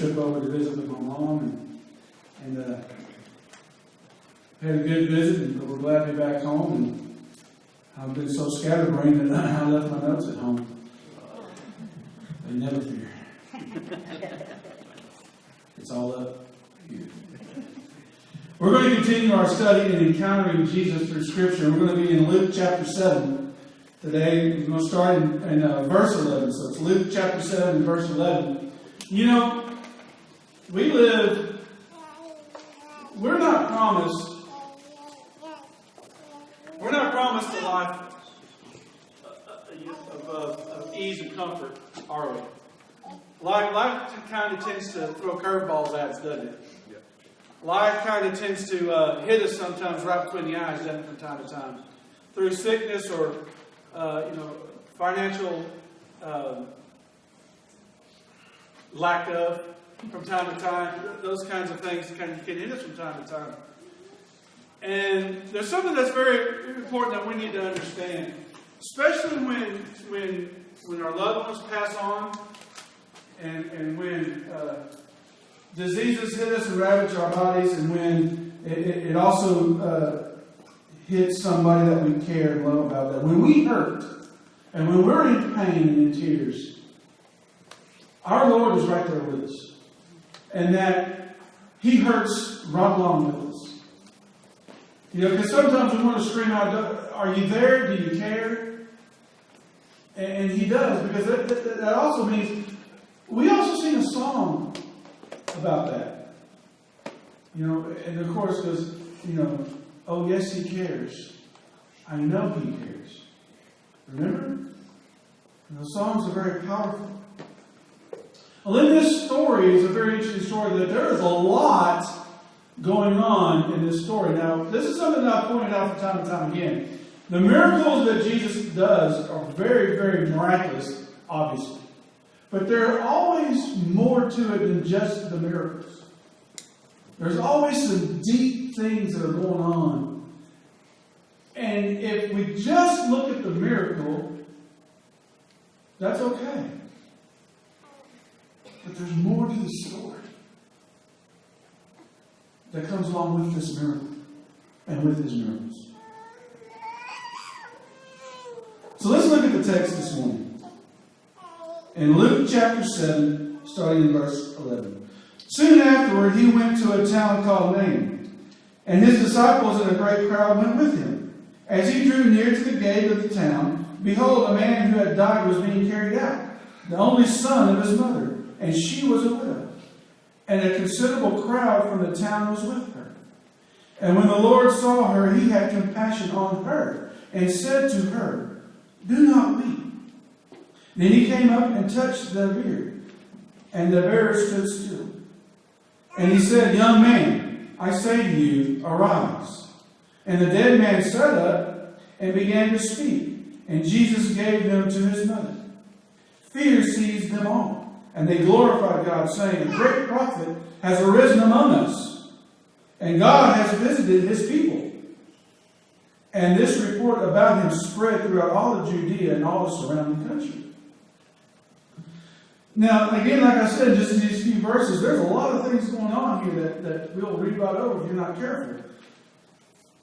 trip over to visit with my mom, and had a good visit, and we're glad to be back home. And I've been so scatterbrained that I left my notes at home. But never fear. It's all up here. We're going to continue our study in encountering Jesus through Scripture. We're going to be in Luke chapter 7 today. We're going to start in verse 11. So it's Luke chapter 7 and verse 11. You know, we're not promised a life of ease and comfort, are we? Life kind of tends to throw curveballs at us, doesn't it? Yeah. Life kind of tends to hit us sometimes right between the eyes, doesn't it, from time to time? Through sickness or, financial lack of, from time to time. Those kinds of things can hit us from time to time. And there's something that's very important that we need to understand, especially when our loved ones pass on, and when diseases hit us and ravage our bodies, and when it also hits somebody that we care and love about. That when we hurt, and when we're in pain and in tears, our Lord is right there with us, and that He hurts right along with us. You know, because sometimes we want to scream out, "Are you there? Do you care?" And He does, because that also means we also sing a song about that. You know, and the chorus goes, "Oh yes, He cares. I know He cares." Remember? And those songs are very powerful. Well, in this story is a very interesting story that there is a lot going on in this story. Now, this is something that I've pointed out from time and time again. The miracles that Jesus does are very, very miraculous, obviously. But there are always more to it than just the miracles. There's always some deep things that are going on. And if we just look at the miracle, that's okay. But there's more to the story that comes along with this miracle and with His miracles. So let's look at the text this morning. In Luke chapter 7, starting in verse 11. Soon afterward, He went to a town called Metheny, and His disciples and a great crowd went with Him. As He drew near to the gate of the town, behold, a man who had died was being carried out, the only son of his mother, and she was a widow. And a considerable crowd from the town was with her. And when the Lord saw her, He had compassion on her, and said to her, "Do not weep." Then He came up and touched the bier, and the bearer stood still. And He said, "Young man, I say to you, arise." And the dead man sat up and began to speak, and Jesus gave them to His mother. Fear seized them all, and they glorified God, saying, "A great prophet has arisen among us, and God has visited His people." And this report about Him spread throughout all of Judea and all the surrounding country. Now, again, like I said, just in these few verses, there's a lot of things going on here that we'll read right over if you're not careful.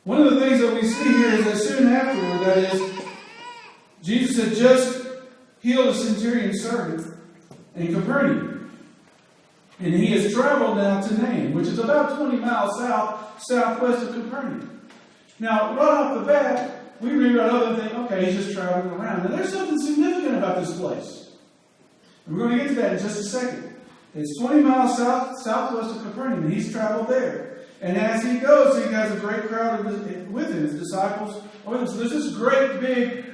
One of the things that we see here is that soon afterward, that is, Jesus had just healed a centurion's servant in Capernaum. And He has traveled now to Nain, which is about 20 miles southwest of Capernaum. Now, right off the bat, we read right over and think, okay, He's just traveling around. Now, there's something significant about this place. And we're going to get to that in just a second. It's 20 miles southwest of Capernaum, and He's traveled there. And as He goes, He has a great crowd with Him, His disciples are with Him. So there's this great big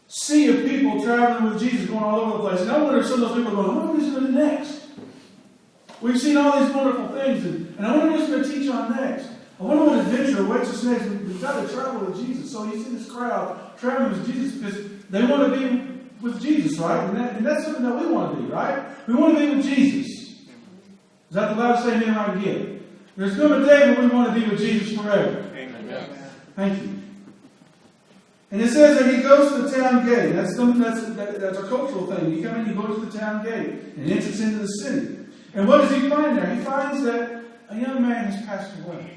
sea of people traveling with Jesus going all over the place. And I wonder if some of those people are going, what is He going to do next? We've seen all these wonderful things, and I wonder what He's going to teach on next. I wonder what adventure awaits us next. We've got to travel with Jesus. So you see this crowd traveling with Jesus because they want to be with Jesus, right? And that's something that we want to be, right? We want to be with Jesus. Is that the loudest amen I can get? There's going to be a day when we want to be with Jesus forever. Amen. Thank you. And it says that He goes to the town gate. That's a cultural thing. You come in, you go to the town gate and enters into the city. And what does he find there? He finds that a young man has passed away.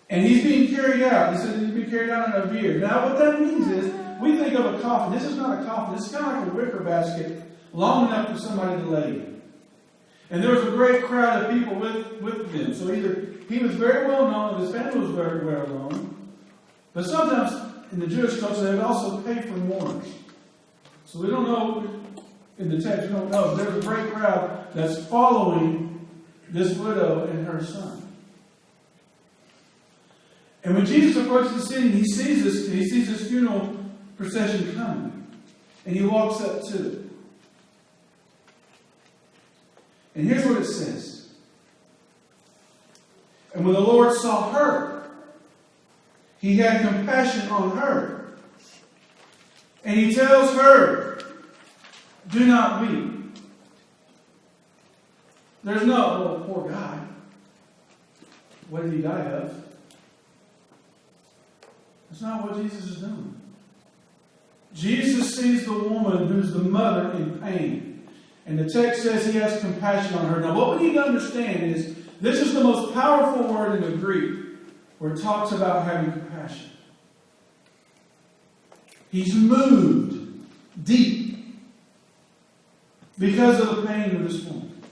And he's being carried out. He says he's being carried out in a bier. Now what that means is, we think of a coffin. This is not a coffin. This is kind of like a wicker basket, long enough for somebody to lay in. And there was a great crowd of people with them. So either he was very well known, or his family was very well known. But sometimes in the Jewish culture, they would also pay for mourners. So we don't know, in the text, we don't know. There's a great crowd that's following this widow and her son. And when Jesus approaches the city, he sees this funeral procession coming. And he walks up to it. And here's what it says. And when the Lord saw her, he had compassion on her. And he tells her, do not weep. There's no, oh, poor guy. What did he die of? That's not what Jesus is doing. Jesus sees the woman who's the mother in pain. And the text says he has compassion on her. Now what we need to understand is, this is the most powerful word in the Greek where it talks about having compassion. He's moved deep because of the pain of this woman.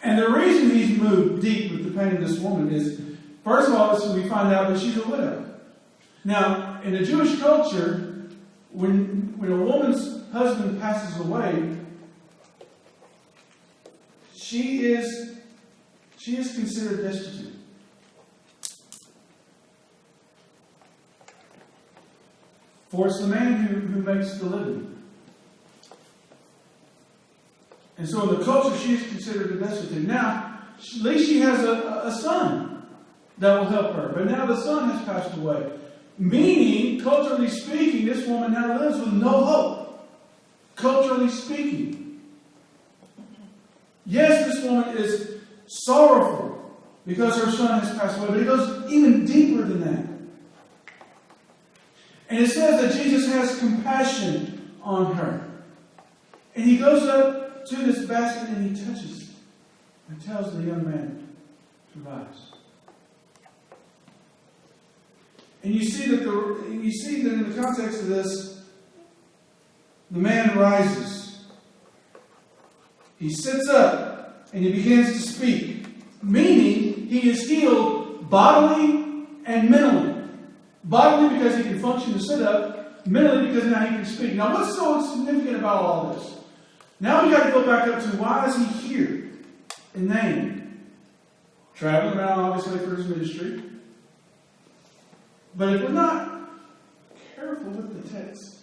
And the reason he's moved deep with the pain of this woman is, first of all, we find out that she's a widow. Now, in the Jewish culture, when a woman's husband passes away, she is considered destitute. For it's the man who makes the living. And so in the culture, she is considered a destitute. Now, at least she has a son that will help her. But now the son has passed away. Meaning, culturally speaking, this woman now lives with no hope. Culturally speaking. Yes, this woman is sorrowful because her son has passed away. But it goes even deeper than that. And it says that Jesus has compassion on her. And he goes up to this basket and he touches it. And tells the young man to rise. And you see that in the context of this, the man rises. He sits up and he begins to speak. Meaning, he is healed bodily and mentally. Bodily because he can function to sit up. Mentally because now he can speak. Now what's so significant about all this? Now we got to go back up to, why is he here in Nain? Traveling around obviously for his ministry. But if we're not careful with the text,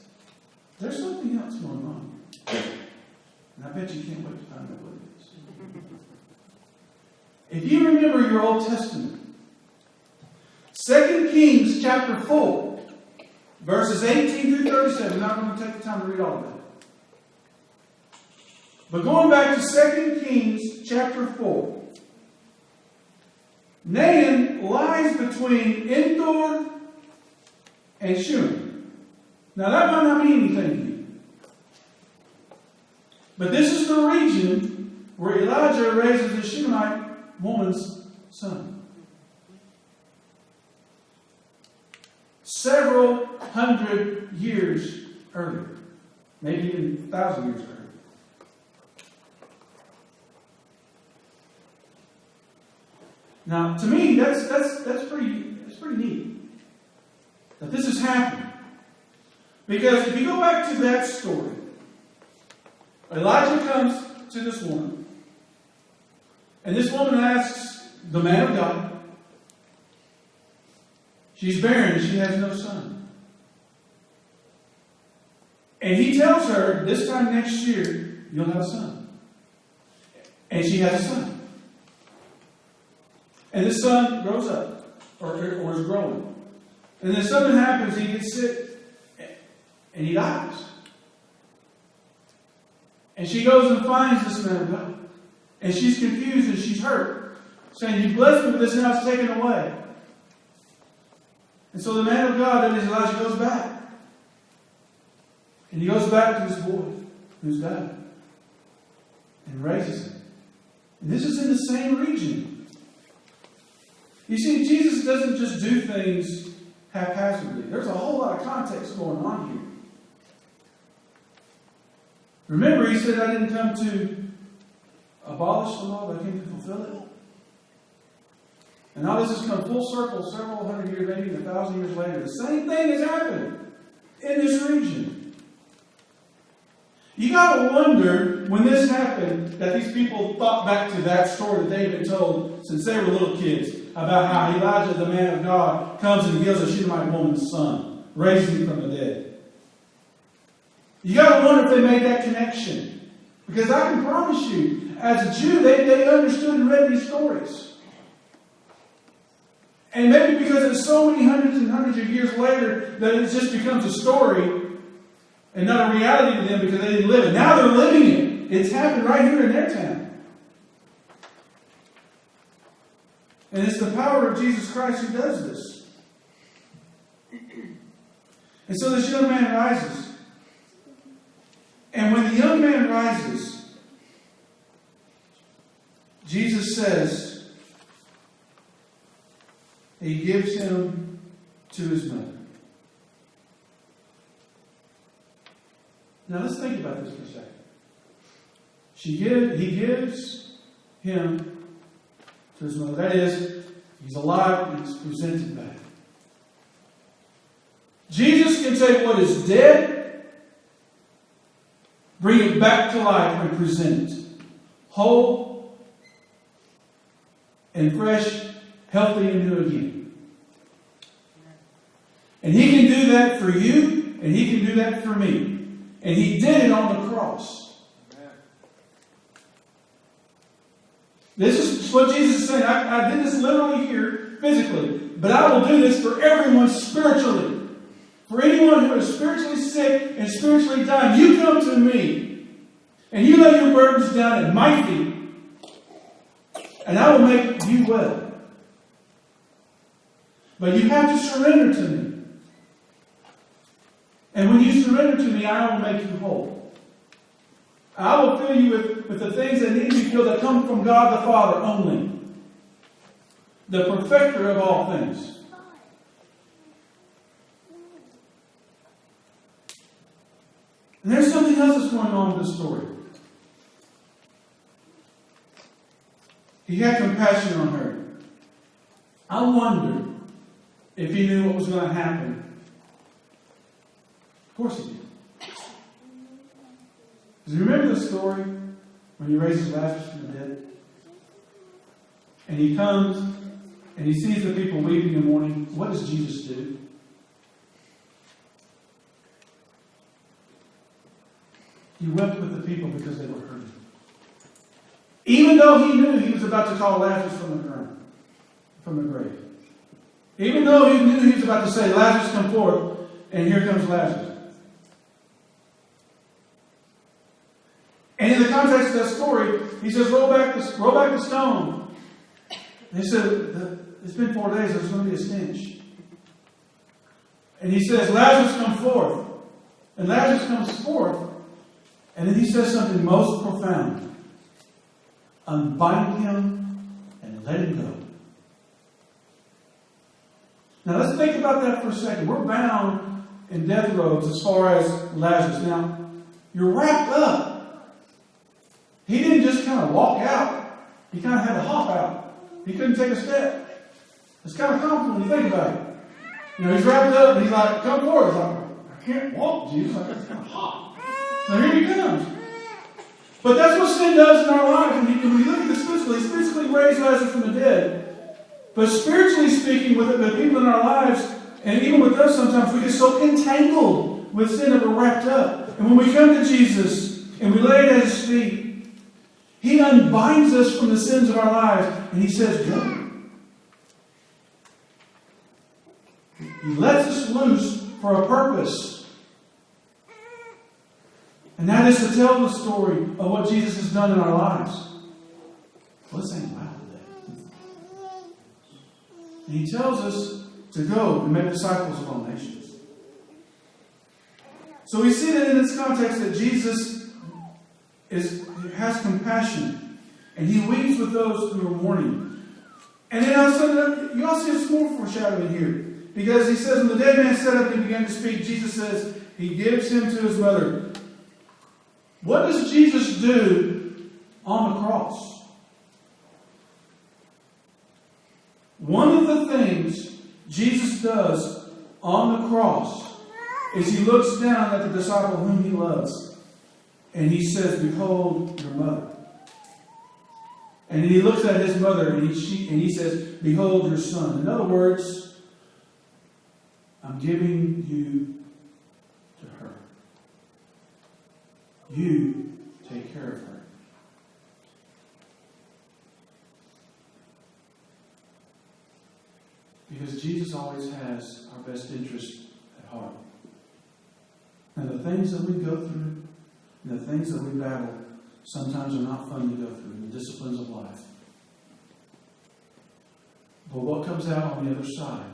there's something else going on. And I bet you can't wait to find out what it is. If you remember your Old Testament, 2 Kings chapter 4, verses 18 through 37. I'm not going to take the time to read all of that. But going back to 2 Kings chapter 4, Nain lies between Endor and Shunem. Now that might not mean anything to you. But this is the region where Elijah raises the Shunammite woman's son. Several hundred years earlier. Maybe even 1,000 years earlier. Now, to me, that's pretty neat that this has happened. Because if you go back to that story, Elijah comes to this woman, and this woman asks the man of God. She's barren and she has no son. And he tells her, this time next year, you'll have a son. And she has a son. And this son grows up, or is growing. And then something happens, he gets sick, and he dies. And she goes and finds this man of God. And she's confused and she's hurt. Saying, you blessed me with this, now it's taken away. And so the man of God, that is Elijah, goes back. And he goes back to his boy. who's died and raises him. And this is in the same region. You see, Jesus doesn't just do things haphazardly. There's a whole lot of context going on here. Remember, he said, I didn't come to abolish the law, but I came to fulfill it. And now this has come full circle several hundred years, maybe 1,000 years later. The same thing has happened in this region. You got to wonder, when this happened, that these people thought back to that story that they've been told since they were little kids, about how Elijah, the man of God, comes and heals a Shunammite woman's son, raises him from the dead. You got to wonder if they made that connection. Because I can promise you, as a Jew, they understood and read these stories. And maybe because it's so many hundreds and hundreds of years later that it just becomes a story and not a reality to them because they didn't live it. Now they're living it. It's happened right here in their town. And it's the power of Jesus Christ who does this. And so this young man rises. And when the young man rises, Jesus says, he gives him to his mother. Now let's think about this for a second. He gives him to his mother. That is, he's alive and he's presented back. Jesus can take what is dead, bring it back to life and present it whole and fresh, healthy and new again. And he can do that for you, and he can do that for me. And he did it on the cross. This is what Jesus is saying. I did this literally here, physically. But I will do this for everyone spiritually. For anyone who is spiritually sick and spiritually dying, you come to me. And you lay your burdens down at my feet. And I will make you well. But you have to surrender to me. And when you surrender to me, I will make you whole. I will fill you with the things that need to be filled that come from God the Father only. The perfecter of all things. And there's something else that's going on in this story. He had compassion on her. I wonder if he knew what was going to happen. Of course he did. Because you remember the story when he raises Lazarus from the dead? And he comes and he sees the people weeping and mourning. What does Jesus do? He wept with the people because they were hurting. Even though he knew he was about to call Lazarus from the grave. Even though he knew he was about to say, Lazarus, come forth, and here comes Lazarus. And in the context of that story, he says, roll back the stone. And he said, it's been 4 days, there's going to be a stench. And he says, Lazarus, come forth. And Lazarus comes forth. And then he says something most profound. Unbind him and let him go. Now let's think about that for a second. We're bound in death robes as far as Lazarus. Now, you're wrapped up. He didn't just kind of walk out. He kind of had to hop out. He couldn't take a step. It's kind of comical when you think about it. You know, he's wrapped up and he's like, come forward. He's like, I can't walk, Jesus. I just kind of hop. So here he comes. But that's what sin does in our lives. When we look at this physically, he's physically raised Lazarus from the dead. But spiritually speaking, with the people in our lives, and even with us sometimes, we get so entangled with sin that we're wrapped up. And when we come to Jesus and we lay it at his feet, he unbinds us from the sins of our lives and he says, go. He lets us loose for a purpose. And that is to tell the story of what Jesus has done in our lives. Well, this ain't loud today. And he tells us to go and make disciples of all nations. So we see that in this context that Jesus has compassion, and He weeps with those who are mourning. And then also, you also see some more foreshadowing here. Because He says, when the dead man sat up and began to speak, Jesus says, He gives him to his mother. What does Jesus do on the cross? One of the things Jesus does on the cross is He looks down at the disciple whom He loves, and He says, behold your mother. And He looks at His mother and He says, behold your son. In other words, I'm giving you to her. You take care of her. Because Jesus always has our best interest at heart. And the things that we go through, and the things that we battle, sometimes are not fun to go through, the disciplines of life. But what comes out on the other side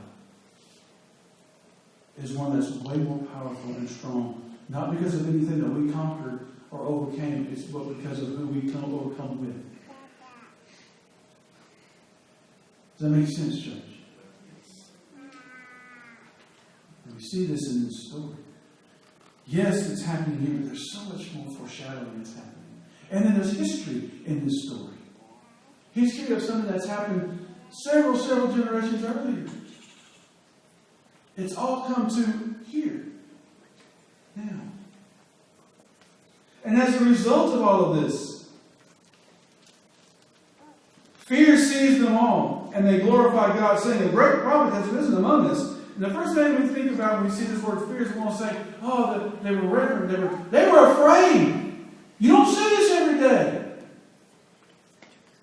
is one that's way more powerful and strong. Not because of anything that we conquered or overcame, but because of who we come overcome with. Does that make sense, church? And we see this in this story. Yes, it's happening here, but there's so much more foreshadowing that's happening. And then there's history in this story. History of something that's happened several generations earlier. It's all come to here. Now. And as a result of all of this, fear seized them all, and they glorified God, saying, a great prophet has risen among us. And the first thing we think about when we see this word fear is we want to say, oh, they were reverent, they were afraid. You don't see this every day.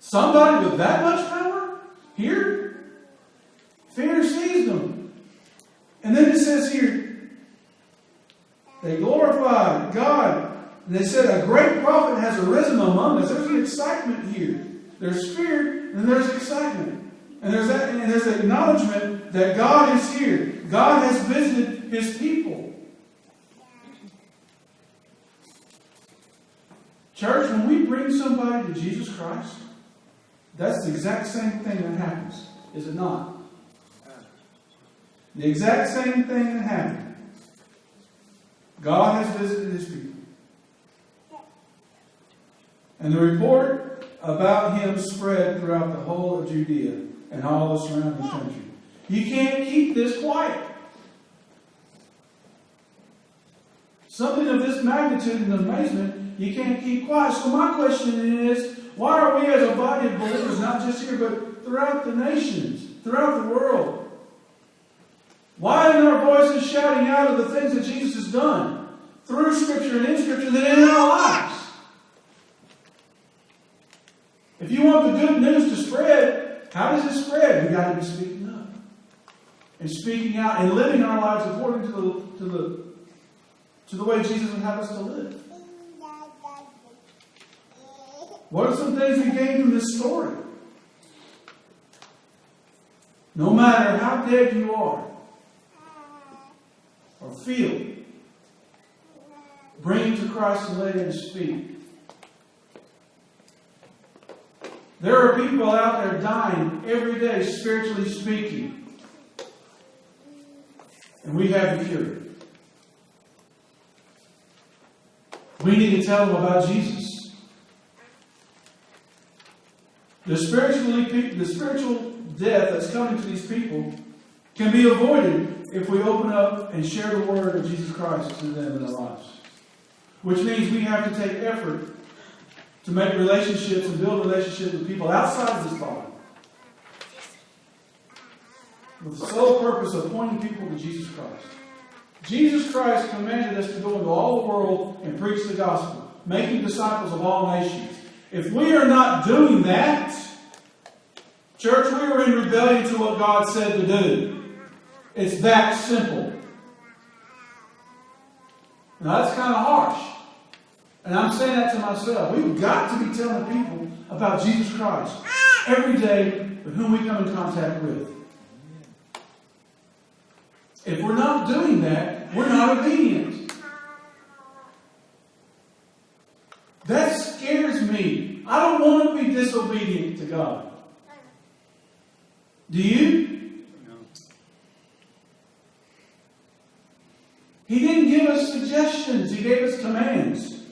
Somebody with that much power here, fear seized them. And then it says here, they glorified God. And they said, a great prophet has arisen among us. There's an excitement here. There's fear and there's excitement. And there's acknowledgement that God is here. God has visited His people. Church, when we bring somebody to Jesus Christ, that's the exact same thing that happens. Is it not? The exact same thing that happened. God has visited His people. And the report about Him spread throughout the whole of Judea and all the surrounding country. You can't keep this quiet. Something of this magnitude and amazement, you can't keep quiet. So my question is, why are we as a body of believers, not just here, but throughout the nations, throughout the world? Why aren't our voices shouting out of the things that Jesus has done through Scripture and in Scripture and in our lives? If you want the good news to spread, how does it spread? We've got to be speaking up and speaking out and living our lives according to the way Jesus would have us to live. What are some things we gain from this story? No matter how dead you are or feel, bring Him to Christ and lay at His feet. There are people out there dying every day, spiritually speaking. And we have the cure. We need to tell them about Jesus. The spiritual death that's coming to these people can be avoided if we open up and share the word of Jesus Christ to them in their lives. Which means we have to take effort to make relationships and build relationships with people outside of this body. With the sole purpose of pointing people to Jesus Christ. Jesus Christ commanded us to go into all the world and preach the gospel, making disciples of all nations. If we are not doing that, church, we are in rebellion to what God said to do. It's that simple. Now that's kind of harsh. And I'm saying that to myself. We've got to be telling people about Jesus Christ every day with whom we come in contact with. If we're not doing that, we're not obedient. That's me. I don't want to be disobedient to God. Do you? No. He didn't give us suggestions. He gave us commands.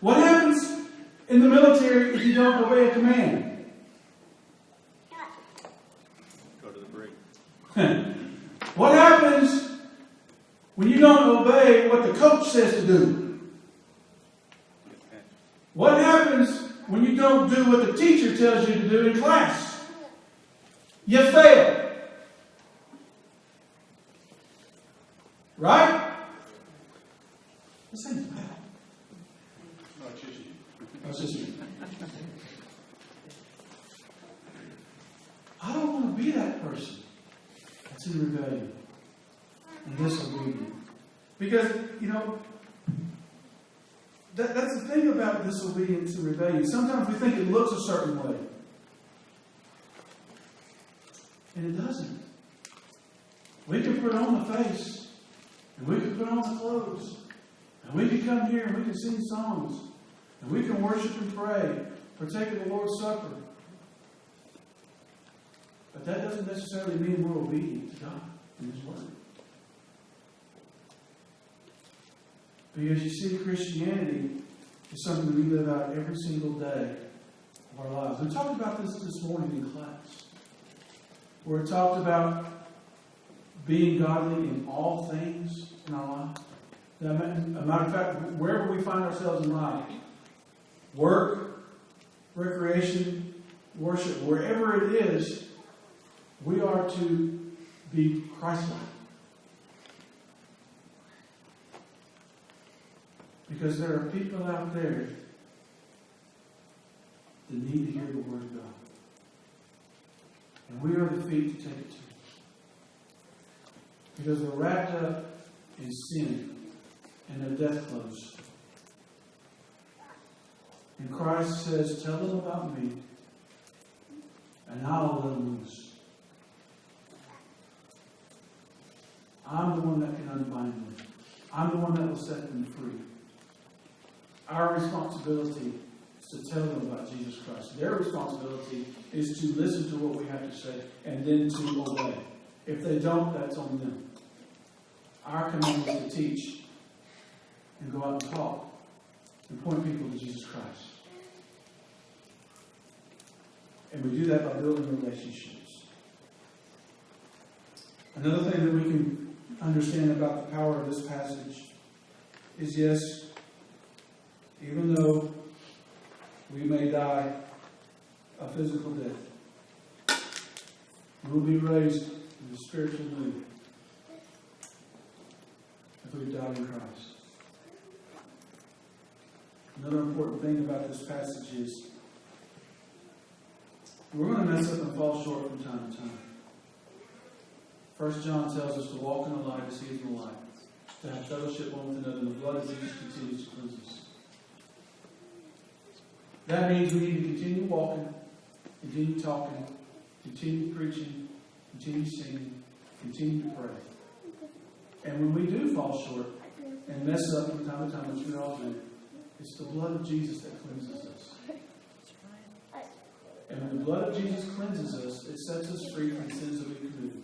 What happens in the military if you don't obey a command? Go to the break. What happens when you don't obey what the coach says to do? What happens when you don't do what the teacher tells you to do in class? You fail. Right? This ain't bad. No, it's just you. That's just me. I don't want to be that person that's in rebellion and disobedient. Because, that's the thing about disobedience and rebellion. Sometimes we think it looks a certain way. And it doesn't. We can put on the face, and we can put on the clothes, and we can come here and we can sing songs, and we can worship and pray, partake of the Lord's Supper. But that doesn't necessarily mean we're obedient to God and His Word. Because you see, Christianity is something we live out every single day of our lives. We talked about this morning in class, where it talked about being godly in all things in our lives. As a matter of fact, wherever we find ourselves in life, work, recreation, worship, wherever it is, we are to be Christ-like. Because there are people out there that need to hear the Word of God. And we are the feet to take it to. Because they're wrapped up in sin and their death clothes. And Christ says, tell them about me, and I'll let them loose. I'm the one that can unbind them. I'm the one that will set them free. Our responsibility is to tell them about Jesus Christ. Their responsibility is to listen to what we have to say and then to obey. If they don't, that's on them. Our command is to teach and go out and talk and point people to Jesus Christ. And we do that by building relationships. Another thing that we can understand about the power of this passage is, yes, even though we may die a physical death, we'll be raised in the spiritual mood if we die in Christ. Another important thing about this passage is we're going to mess up and fall short from time to time. 1 John tells us to walk in the light as He is in the light, to have fellowship one with another, and the blood of Jesus continues to cleanse us. That means we need to continue walking, continue talking, continue preaching, continue singing, continue to pray. And when we do fall short and mess up from time to time, which we all do, it's the blood of Jesus that cleanses us. And when the blood of Jesus cleanses us, it sets us free from sins that we committed.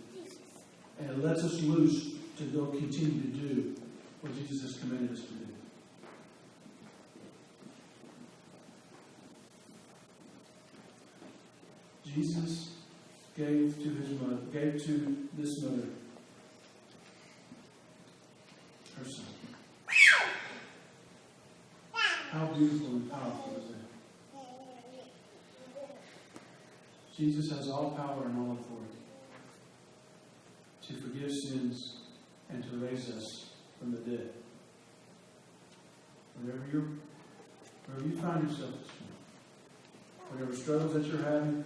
And it lets us loose to go continue to do what Jesus has commanded us to do. Jesus gave to this mother her son. How beautiful and powerful is that? Jesus has all power and all authority to forgive sins and to raise us from the dead. Wherever you find yourself this morning, whatever struggles that you're having,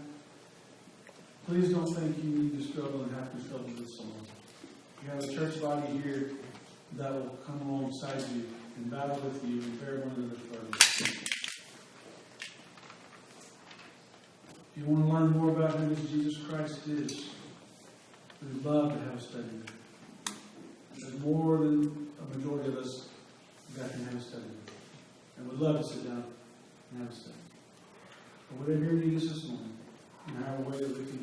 please don't think you need to struggle and have to struggle this alone. You have a church body here that will come alongside you and battle with you and bear one another's burdens. If you want to learn more about who this Jesus Christ is, we'd love to have a study. There's more than a majority of us that can have a study. And we'd love to sit down and have a study. or whatever your need is this morning, and have a way that we can